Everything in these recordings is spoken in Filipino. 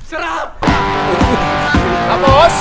Sarap! Tapos?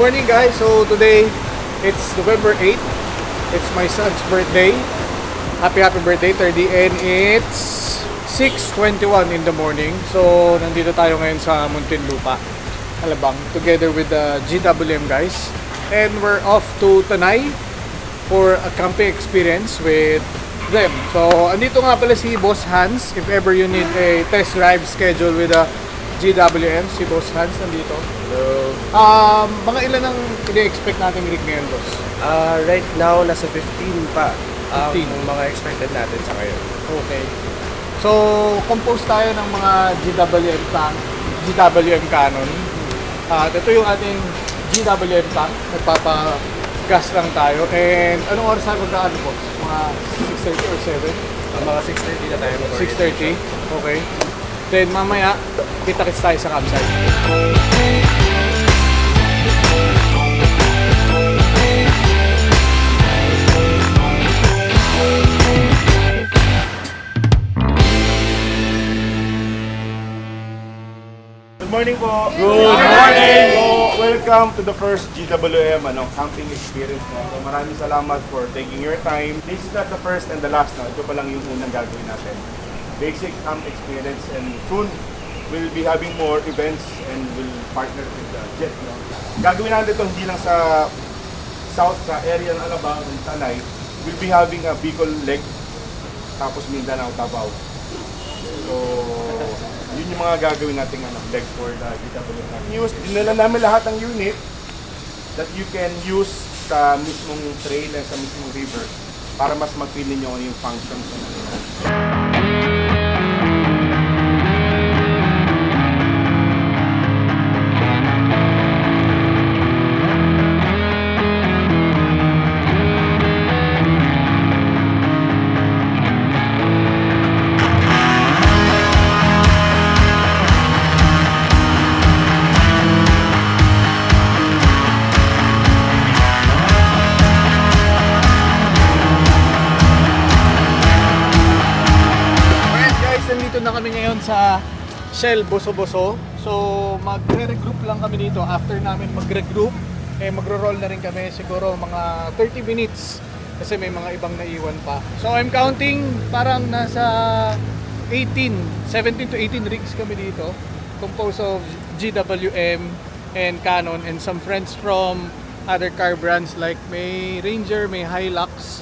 Good morning guys, so today it's November 8th. It's my son's birthday. Happy birthday, 30, and it's 6:21 in the morning. So nandito tayo ngayon sa Muntinlupa, Alabang, together with the GWM guys. And we're off to Tanay for a camping experience with them. So andito nga pala si Boss Hans. If ever you need a test drive schedule with the GWM, si Boss Hans nandito. So, Mga ilan ang i-expect natin rig ngayon, boss? right now, nasa 15 pa 15. ang mga expected natin sa ngayon. Okay. So, compose tayo ng mga GWM Canon. At ito yung ating GWM tank. Nagpapagas lang tayo. And anong oras tayo magdaan, boss? Mga 6:30 or 7? Mga 6:30 na tayo. 6:30? Okay. Then mamaya, kita-kits tayo sa campsite. Good morning po. Good morning. So, welcome to the first GWM camping experience mo. So, maraming salamat for taking your time. This is not the first and the last. Ito pa lang yung unang gagawin natin. Basic camp experience, and soon we'll be having more events and we'll partner with the Jet. Gagawin natin ito hindi lang sa south, sa area ng Alabang, ng Tanay. We'll be having a Bicol leg, tapos Mindanao, Davao. So, yun yung mga gagawin natin leg for the GWM. Dinala namin lahat ng unit that you can use sa mismong trail and sa mismong river para mas mag-feel ninyo ano yung functions ng na kami ngayon sa Shell Boso-Boso. So magre-regroup lang kami dito. After namin mag-regroup, magro-roll na rin kami siguro mga 30 minutes kasi may mga ibang naiwan pa. So I'm counting parang nasa 17 to 18 rigs kami dito, composed of GWM and Canon and some friends from other car brands like may Ranger, may Hilux.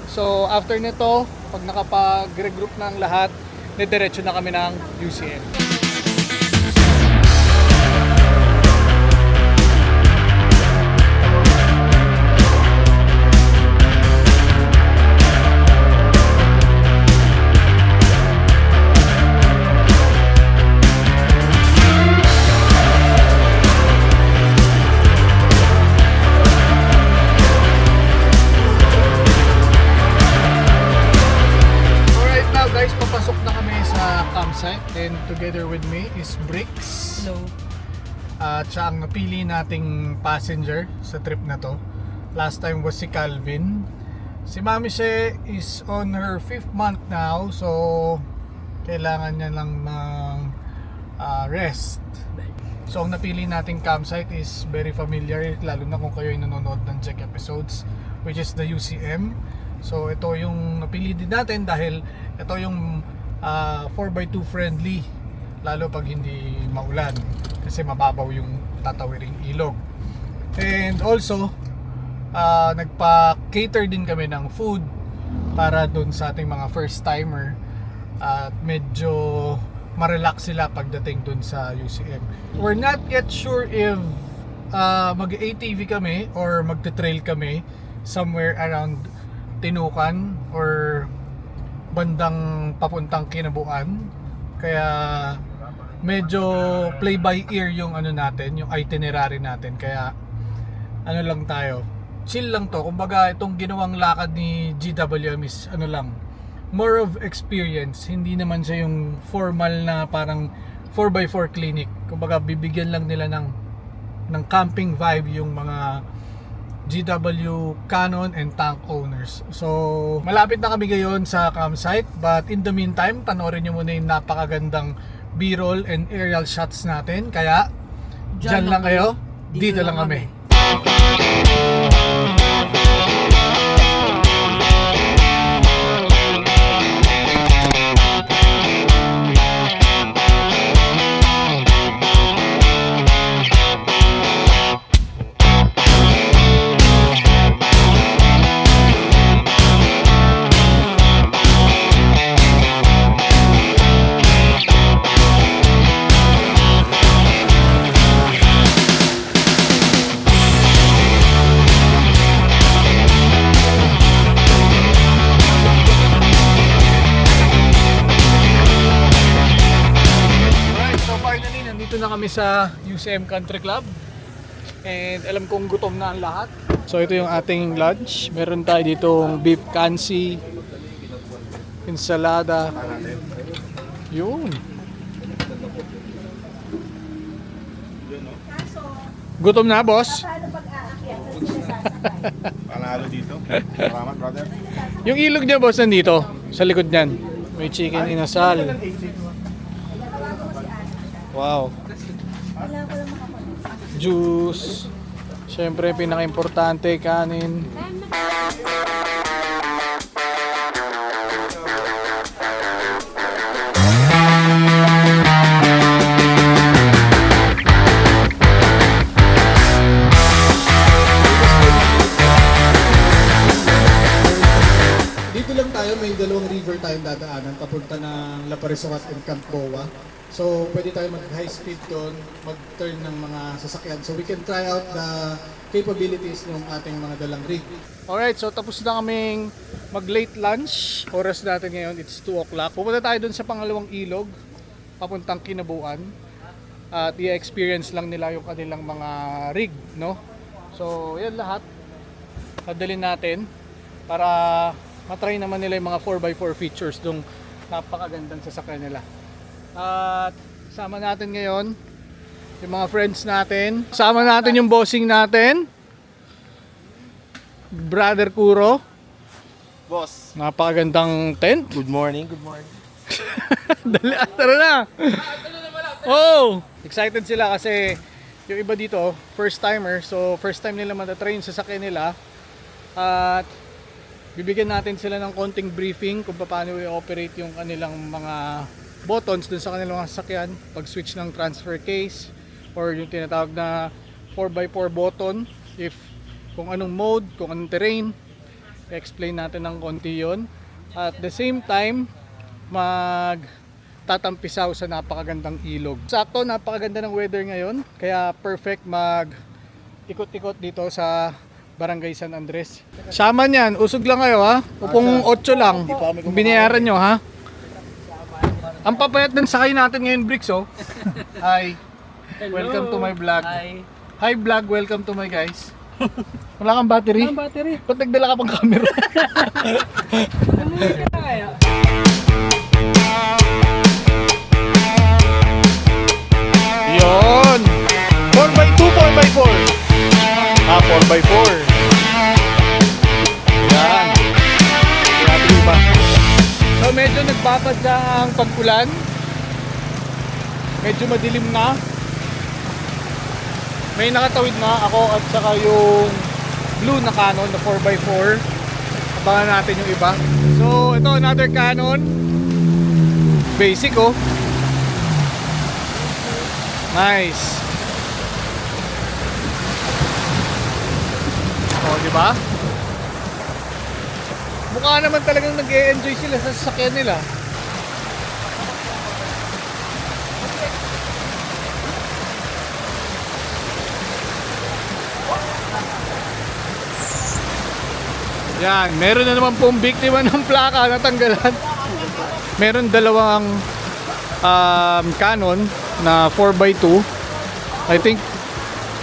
So after nito, pag nakapag-regroup na ang lahat, diretso na kami ng UCM. And together with me is Bricks. Hello. At siya ang napili nating passenger sa trip na to. Last time was si Calvin. Si Mami She is on her 5th month now, so kailangan niya lang ng rest. So ang napili nating campsite is very familiar, lalo na kung kayo ay nanonood ng Check episodes, which is the UCM. So ito yung napili din natin dahil ito yung 4x2 friendly, lalo pag hindi maulan kasi mababaw yung tatawiring ilog. And also nagpa-cater din kami ng food para dun sa ating mga first timer at medyo ma-relax sila pagdating dun sa UCM. We're not yet sure if mag-ATV kami or magte-trail kami somewhere around Tinukan or bandang papuntang Kinabuan. Kaya medyo play by ear yung ano natin, yung itinerary natin. Kaya ano lang tayo, chill lang to. Kumbaga itong ginawang lakad ni GWM is ano lang, more of experience. Hindi naman siya yung formal na parang 4x4 clinic. Kumbaga bibigyan lang nila ng camping vibe yung mga GW Canon and tank owners. So malapit na kami ngayon sa campsite, but in the meantime panoorin nyo muna yung napakagandang B-roll and aerial shots natin. Kaya dyan lang kayo, dito lang kami. Na kami sa UCM Country Club and alam kong gutom na ang lahat. So ito yung ating lunch. Meron tayo ditong beef kansi, ensalada. Yun. Gutom na, boss? Panalo dito. Salamat, brother. Yung ilog niya, boss, nandito sa likod niyan. May chicken inasal. Wow. Juice. Siyempre, pinaka-importante, kanin. Dito lang tayo, may dalawang river tayong dadaanan papunta ng La Parisocat and Camp Boa. So, pwede tayo mag-high speed doon, mag-turn ng mga sasakyan. So, we can try out the capabilities ng ating mga dalang rig. Alright, so tapos na kaming mag-late lunch. Oras natin ngayon, it's 2 o'clock. Pupunta tayo doon sa pangalawang ilog, papuntang Kinabuan. At i-experience lang nila yung kanilang mga rig, no? So, yan lahat. Padalin natin para matry naman nila yung mga 4x4 features dong napakagandang sasakyan nila. At sama natin ngayon yung mga friends natin. Sama natin yung bossing natin, Brother Kuro. Boss. Napakagandang tent. Good morning, good morning. Dali, tara na. Oh, excited sila kasi yung iba dito first timer. So first time nila matatrain sa sasakyan nila. At bibigyan natin sila ng konting briefing kung paano i-operate yung kanilang mga buttons dun sa kanilang sasakyan, pag switch ng transfer case or yung tinatawag na 4x4 button, if kung anong mode, kung anong terrain, i-explain natin ng konti yun. At the same time, tatampisaw sa napakagandang ilog. Sakto, napakaganda ng weather ngayon, kaya perfect mag ikot-ikot dito sa Barangay San Andres. Sama niyan, usog lang kayo ha. Upong 8 lang. Binayaran nyo ha. Ang papayat ng sakay natin ngayon, Bricks, oh. Hi. Welcome to my vlog. Hi vlog, welcome to my guys. Wala kang battery? Wala kang battery. Ba't nagdala ka pang camera? Yun! 4x2, 4x4. 4x4. Yan. Grabe ba? So medyo nagpapadya ang pag-ulan. Medyo madilim na. May nakatawid na ako at saka yung blue na Canon na 4x4. Abangan natin yung iba. So ito another Canon. Basic oh. Nice. Oh, di ba? Mukha naman talagang nag-e-enjoy sila sa sasakyan nila. Yan, meron na naman pong biktima ng plaka na tanggalan. Meron dalawang Canon na 4x2. I think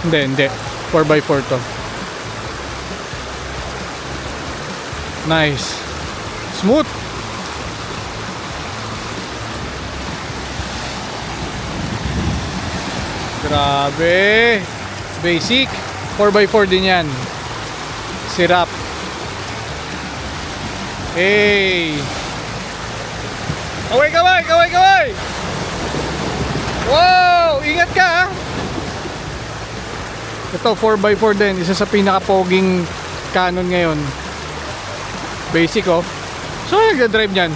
hindi 4x4 to. Nice. Smooth. Grabe. Basic 4x4 din yan. Sirap. Hey. Kaway, kaway, kaway, kaway. Wow, ingat ka ha. Ito 4x4 din, isa sa pinaka-poging Canon ngayon. Basic oh. So nagda-drive niyan.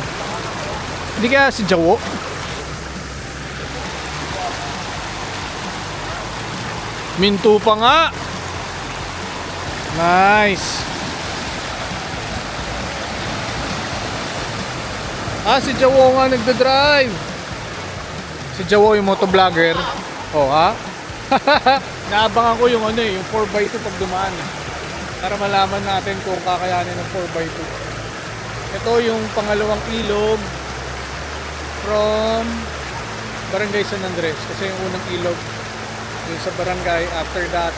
Hindi kaya si Jawo? Minto pa nga. Nice. Si Jawo nga nagda-drive. Si Jawo yung motovlogger. Oh ha? Naabangan ko yung yung 4x2 pag dumaan. Para malaman natin kung kakayanin ng 4x2. Ito yung pangalawang ilog from Barangay San Andres. Kasi yung unang ilog yung sa barangay. After that,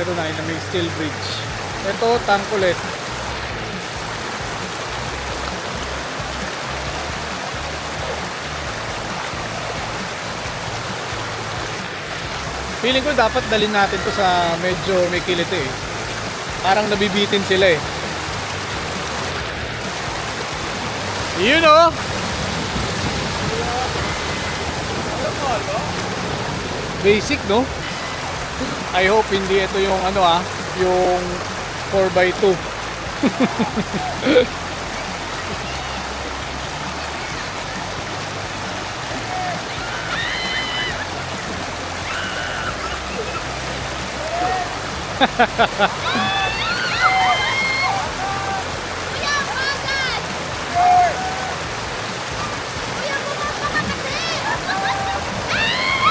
ito na may steel bridge. Ito, tank ulit. Feeling ko dapat dalhin natin to sa medyo may kilite eh. Parang nabibitin sila eh. You know? Basic no? I hope hindi ito yung yung 4x2.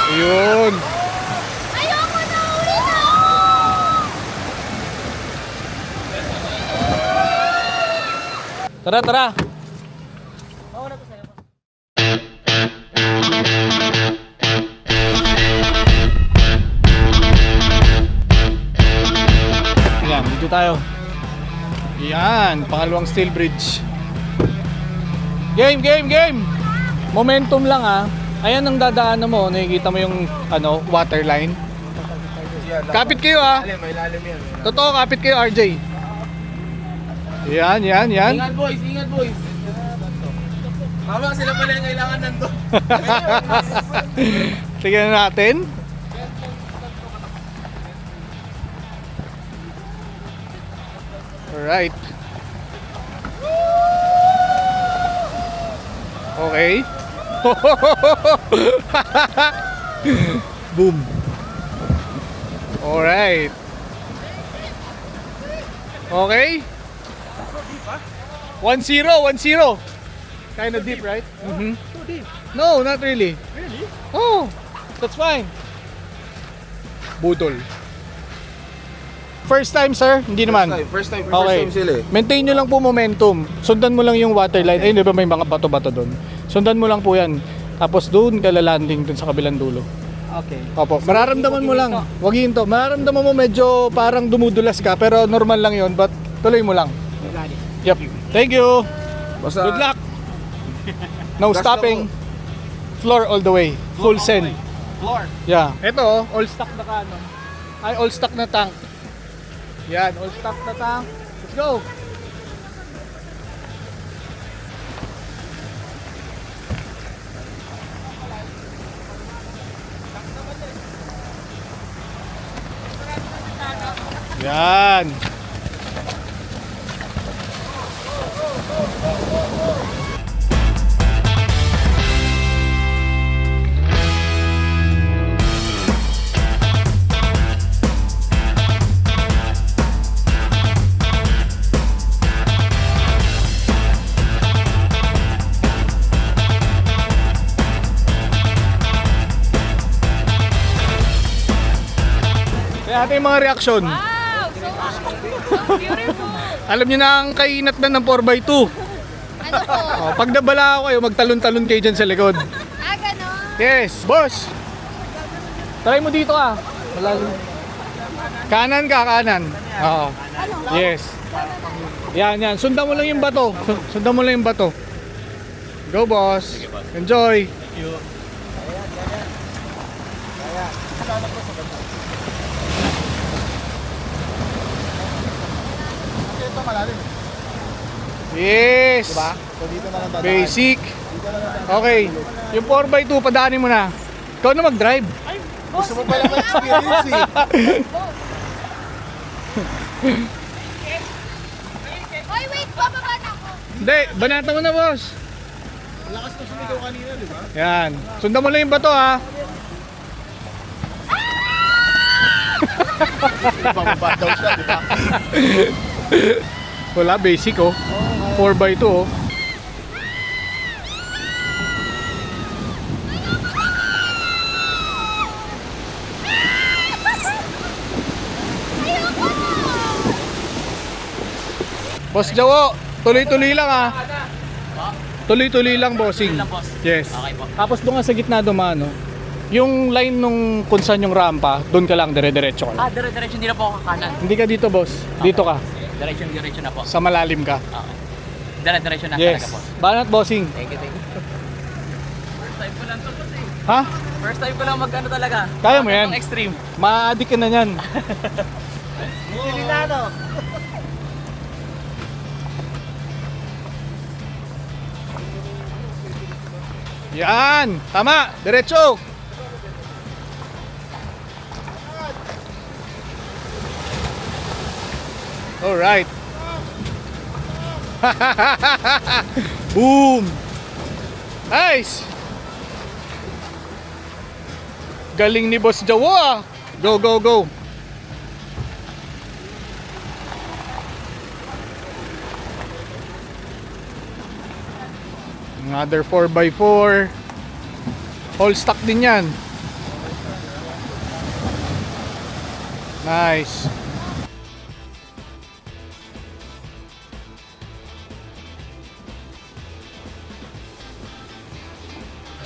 Yun. Ayoko na, uli na ako! Tara, tara. Yan, dito tayo. Yan, pangalawang steel bridge. Game, game, game! Momentum lang Ayan ang dadaanan mo, nakikita mo yung water line. Kapit kayo May lalim yan. Totoo, kapit kayo RJ. Yan, yan, yan. Ingat boys, ingat boys. Mama, sila pala yung kailangan nandun. Tingnan natin. Alright. Okay. Boom. Alright. Okay. 1-0, 1-0. Kind of deep, right? Mm-hmm. Too deep. No, not really. Really? Oh, that's fine. Budol. First time, sir? Hindi naman. First time Okay. sila eh. Maintain nyo lang po momentum. Sundan mo lang yung waterline. Ay, di ba may mga bato-bato doon? Sundan mo lang po yan. Tapos doon ka lalanding doon sa kabilang dulo. Okay. Opo, mararamdaman mo lang. Wag hinto. Mararamdaman mo medyo parang dumudulas ka, pero normal lang yon. But tuloy mo lang. Yep. Thank you. Basta, Good luck. No Gas stopping. Floor all the way. Full send. Floor. Yeah. Ito, all stock na Canon. Ay, all stock na tank. Yan, all stock na tank. Let's go. Yan. Kaya ating mga reaksyon. Wow! So beautiful! Alam niyo na ang kainat na ng 4x2. Ano po? Oh, pag nabala kayo, magtalon-talon kayo dyan sa likod. Ah, ganon. Yes, boss. Try mo dito ah. Malalim. Kanan ka, kanan. Oo. Yes. Yan, yan. Sundan mo lang yung bato. Sundan mo lang yung bato. Go, boss. Enjoy. Yes. Diba? So dito na lang dadaan. Basic. Okay. Yung 4x2, padaanin mo na. Ikaw na mag-drive. Gusto mo pala ma-experience eh. Oy, wait! Bababa na ako! Hindi, banata mo na, boss. Lakas ko sumigaw kanina, di ba? Yan. Sundan mo lang yung bato, ha. Bababa daw siya, di ba? Wala, basic, oh. 4x2, oh. Boss Jawo, tuloy-tuloy lang, ha. Tuloy-tuloy lang, bossing. Yes. Okay po. Tapos doon nga sa gitna dumano, yung line nung kung saan yung rampa, doon ka lang, dire-diretso ka lang. Dire-diretso hindi na po ako kakanan. Hindi ka dito, boss. Dito ka. Diretso na po. Sa malalim ka. Okay. Dire-diretso na Yes. talaga po. Banat, bossing. Thank you. First time ko lang to po eh. Ha? First time ko lang mag-ano talaga. Kaya mo yan. Itong extreme. Ma-addict ka na yan. Silinano. Yan. Tama. Diretso. Alright. Boom. Nice. Galing ni Boss Jawo ah. Go, go, go. Another 4x4. All stock din yan. Nice.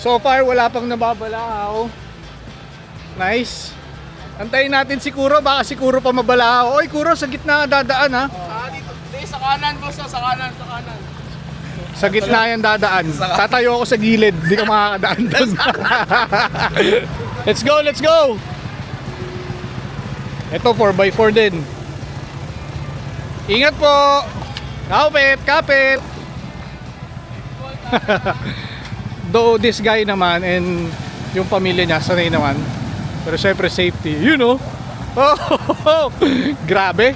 So far, wala pang nababalaaw. Nice. Antayin natin si Kuro, baka si Kuro pa mabalaaw. Oy, Kuro, sa gitna dadaan ha. Dito. Sa kanan, boss. Sa kanan. Sa gitna yan dadaan. Tatayo ako sa gilid, hindi ka makakadaan doon. Let's go, let's go! Ito 4x4 din. Ingat po! Kapit, kapit! Though this guy naman and yung pamilya niya sanay naman. Pero syempre safety, you know. Oh, grabe.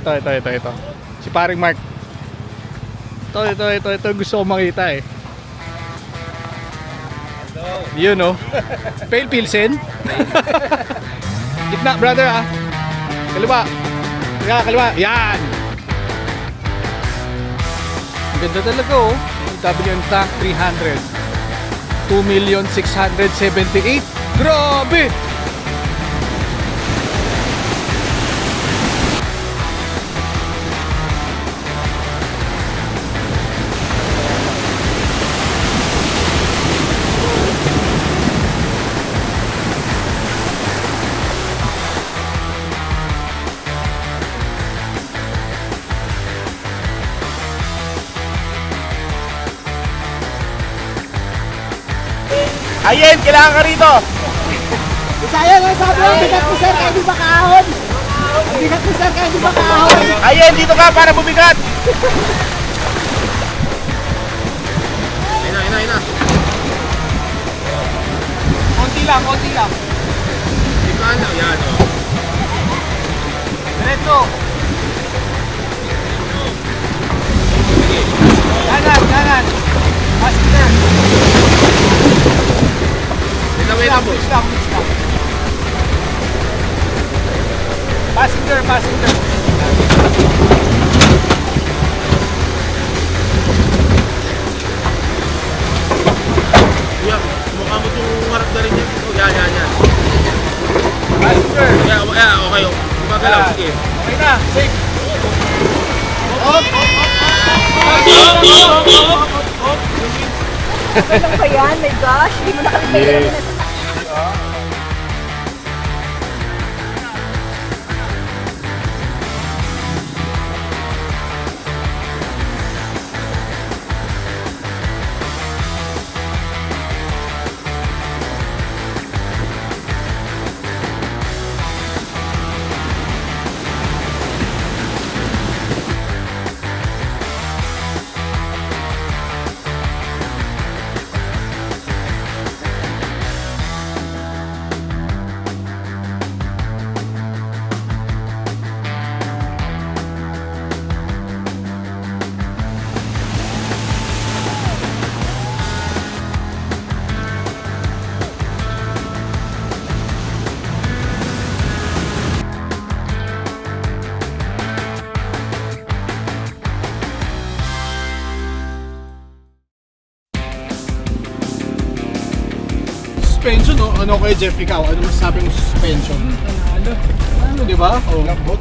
Ito. Si paring Mark. Ito gusto ko makita eh. Yun no. Pale Pilsen. Gitna brother ah. Kaliwa. Kaliwa. Yan. Ang ganda talaga oh. WM Tank 300. 2,678,000. Grabe. Ayen, kailangan ka rito! Sayang ang sabi ng bigat ko, sir. Kaya di ba kahon? Ayan, dito ka para bumigat. Ayun na. Konti lang. Ikaw lang, yan o. Diretso. Kanan. Passenger. Wait lang, boss. Passenger. Kuya, mukha mo itong harap na rin yan. Oh, yan. Passenger. Okay. Magalaw, sige. Okay na. Safe. Ano ba yan? My gosh, hindi mo na kami Yes. Suspension, no? Ano kay Jeff, ikaw? Ano masasabi mo sa suspension? Ano, di ba? Oh. Lambot.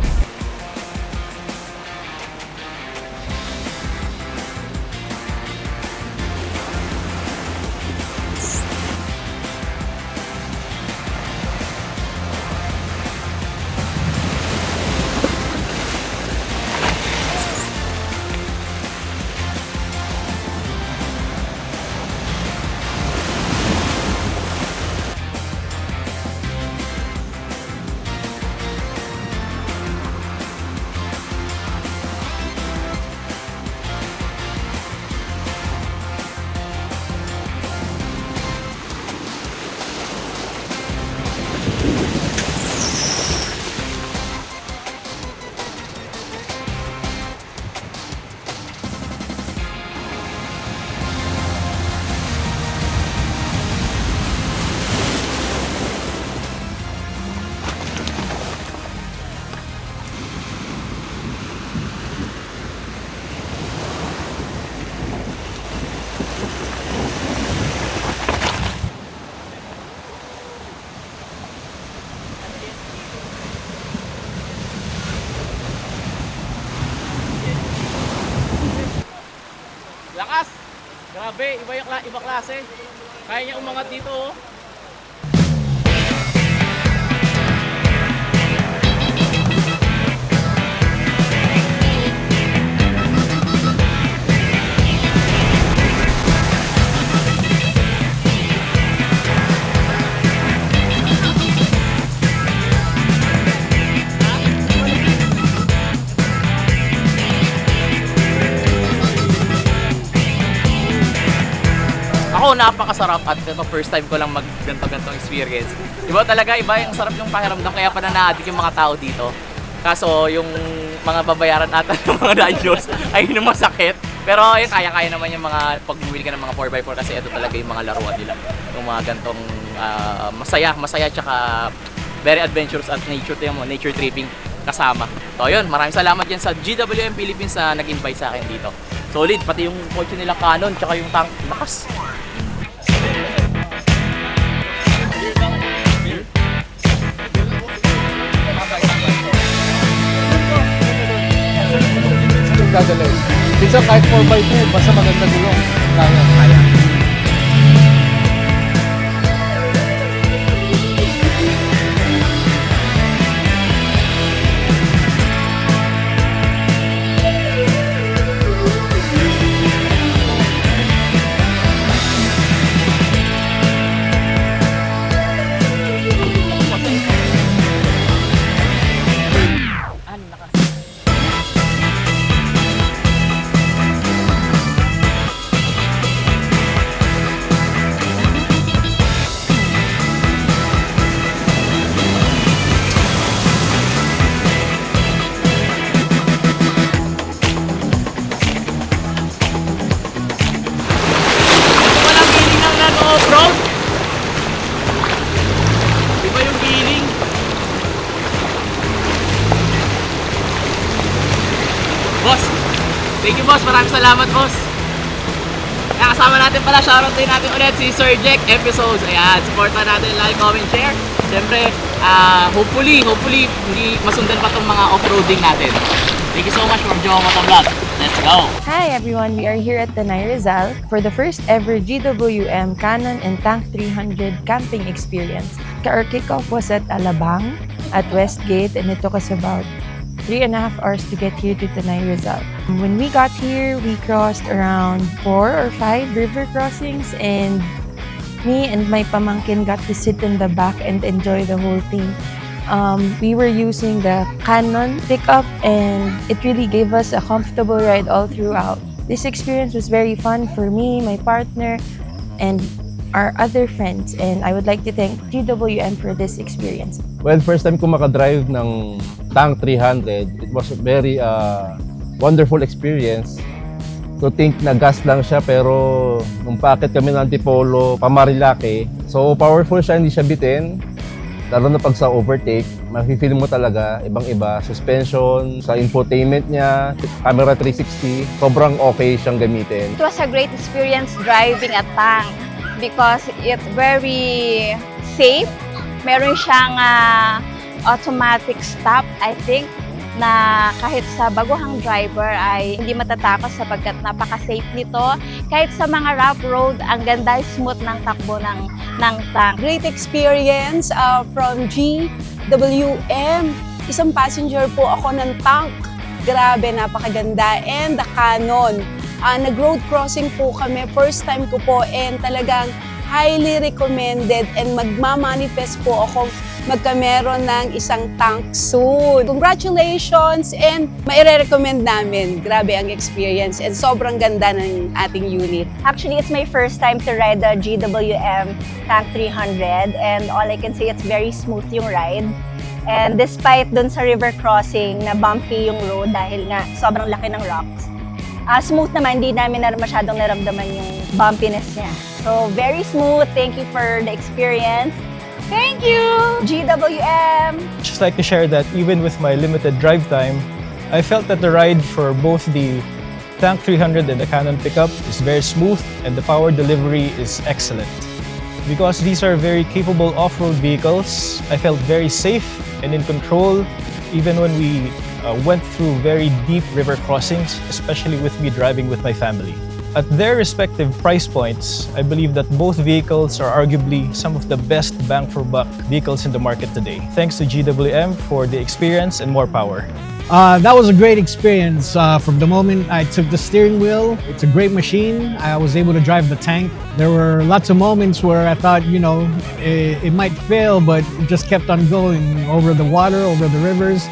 Lakas! Grabe, iba klase. Kaya niya umangat dito oh. Ako napakasarap at ito first time ko lang mag-ganto-gantong experience. Iba talaga, iba yung sarap yung pakiramdam kaya pa na-addict yung mga tao dito. Kaso yung mga babayaran ata ng mga danyos ay yung masakit. Pero ayun, kaya-kaya naman yung mga pag bumili ka ng mga 4x4 kasi ito talaga yung mga laruan nila. Yung mga gantong masaya tsaka very adventurous at nature tripping kasama. So yun, maraming salamat yan sa GWM Philippines na nag-invite sa akin dito. Solid, pati yung kotse nila Canon tsaka yung tank, lakas. Dadalhin. Minsan kahit 4x2, basta maganda gulong. Kaya. Thank you, boss. Maraming salamat, boss. Kaya kasama natin pala, shoutout din natin ulit si Sir Jack Episodes. Ayan, supportan natin, like, comment, share. Siyempre, hopefully, hindi masundan pa itong mga off-roading natin. Thank you so much for Joe Motovlog. Let's go! Hi everyone, we are here at Tanay Rizal for the first ever GWM Canon and Tank 300 camping experience. Our kickoff was at Alabang at Westgate and it took us about 3.5 hours to get here to Tanay Rizal. When we got here, we crossed around 4 or 5 river crossings and me and my pamangkin got to sit in the back and enjoy the whole thing. We were using the Canon pickup and it really gave us a comfortable ride all throughout. This experience was very fun for me, my partner, and our other friends, and I would like to thank GWM for this experience. Well, first time ko makadrive ng Tank 300, it was a very wonderful experience. To think na gas lang siya pero nung paakit kami ng Antipolo, Pamarilake, so powerful siya, hindi siya bitin. Lalo na pag sa overtake, mafe-feel mo talaga ibang-iba. Suspension, sa infotainment niya, camera 360, sobrang okay siyang gamitin. It was a great experience driving a tank because it's very safe. Meron siyang automatic stop, I think, na kahit sa baguhang driver ay hindi matatakot sapagkat napaka-safe nito. Kahit sa mga rough road, ang ganda, smooth ng takbo ng tank. Great experience from GWM. Isang passenger po ako ng tank. Grabe, napakaganda. And the Canon. Nag-road crossing po kami. First time ko po and talagang highly recommended and magmamanifest po akong magkameron ng isang tank soon. Congratulations and maire-recommend namin. Grabe ang experience and sobrang ganda ng ating unit. Actually, it's my first time to ride the GWM Tank 300 and all I can say, it's very smooth yung ride. And despite dun sa river crossing na bumpy yung road dahil nga sobrang laki ng rocks, smooth naman, hindi namin masyadong naramdaman yung bumpiness niya. So, very smooth. Thank you for the experience. Thank you, GWM! Just like to share that even with my limited drive time, I felt that the ride for both the Tank 300 and the Canon pickup is very smooth and the power delivery is excellent. Because these are very capable off-road vehicles, I felt very safe and in control even when we went through very deep river crossings, especially with me driving with my family. At their respective price points, I believe that both vehicles are arguably some of the best bang-for-buck vehicles in the market today. Thanks to GWM for the experience and more power. That was a great experience. From the moment I took the steering wheel, it's a great machine. I was able to drive the tank. There were lots of moments where I thought, you know, it might fail, but it just kept on going over the water, over the rivers.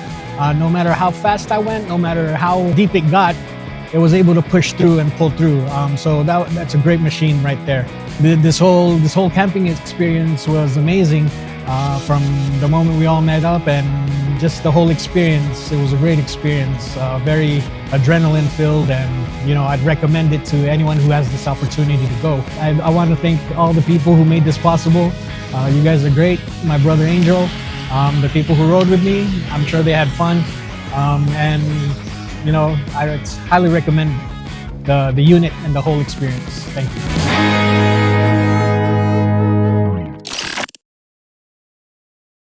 No matter how fast I went, no matter how deep it got, it was able to push through and pull through. So that's a great machine right there. This whole camping experience was amazing. From the moment we all met up and just the whole experience, it was a great experience. Very adrenaline filled, and you know, I'd recommend it to anyone who has this opportunity to go. I want to thank all the people who made this possible. You guys are great. My brother Angel, the people who rode with me, I'm sure they had fun. And you know, I highly recommend the unit and the whole experience. Thank you.